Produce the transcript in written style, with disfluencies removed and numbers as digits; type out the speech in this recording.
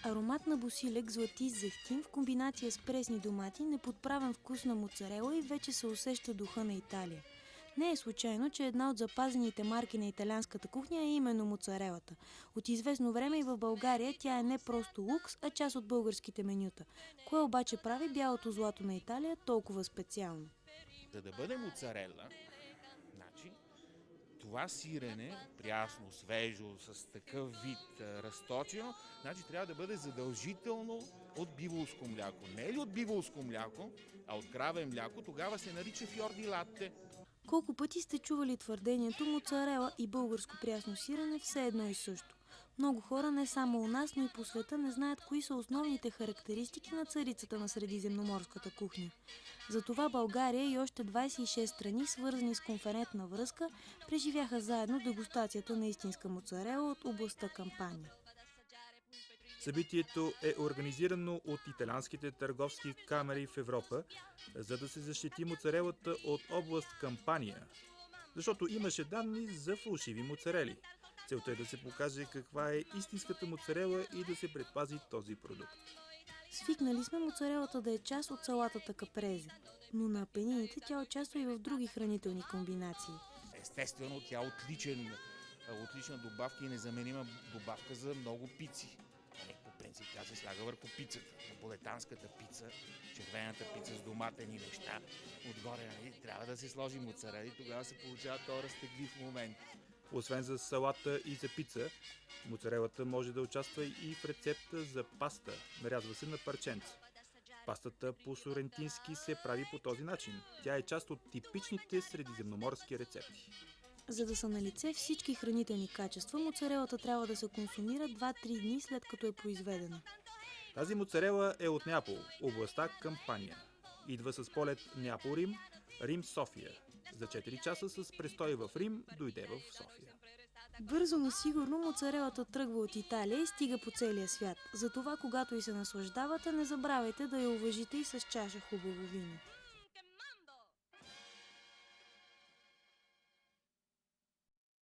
Аромат на босилек, златист зехтин в комбинация с пресни домати, неподправен вкус на моцарела и вече се усеща духа на Италия. Не е случайно, че една от запазените марки на италианската кухня е именно моцарелата. От известно време и в България тя е не просто лукс, а част от българските менюта. Кое обаче прави бялото злато на Италия толкова специално? За да бъде моцарела, значи, това сирене, прясно, свежо, с такъв вид, разточено, значи трябва да бъде задължително от биволско мляко. Не е ли от биволско мляко, а от краве мляко, тогава се нарича фьорди латте. Колко пъти сте чували твърдението моцарела и българско прясно сирене все едно и също? Много хора не само у нас, но и по света не знаят кои са основните характеристики на царицата на средиземноморската кухня. Затова България и още 26 страни, свързани с конферентна връзка, преживяха заедно дегустацията на истинска моцарела от областта Кампания. Събитието е организирано от италианските търговски камери в Европа, за да се защити моцарелата от област Кампания, защото имаше данни за фалшиви моцарели. Целта е да се покаже каква е истинската моцарела и да се предпази този продукт. Свикнали сме моцарелата да е част от салатата капрезе, но на Апенините тя участва и в други хранителни комбинации. Естествено, тя е отлична добавка и незаменима добавка за много пици. По принцип тя се слага върху пицата. Наполетанската пица, червената пица с доматени неща. Отгоре трябва да се сложи моцарела и тогава се получава този разтеглив момент. Освен за салата и за пица, моцарелата може да участва и в рецепта за паста. Нарязва се на парченца. Пастата по сорентински се прави по този начин. Тя е част от типичните средиземноморски рецепти. За да са налице всички хранителни качества, моцарелата трябва да се консумира 2-3 дни след като е произведена. Тази моцарела е от Неапол, областта Кампания. Идва с полет Неапол-Рим, Рим-София. За 4 часа с престой в Рим дойде в София. Бързо, но сигурно моцарелата тръгва от Италия и стига по целия свят. Затова, когато и се наслаждавате, не забравяйте да я уважите и с чаша хубаво вино.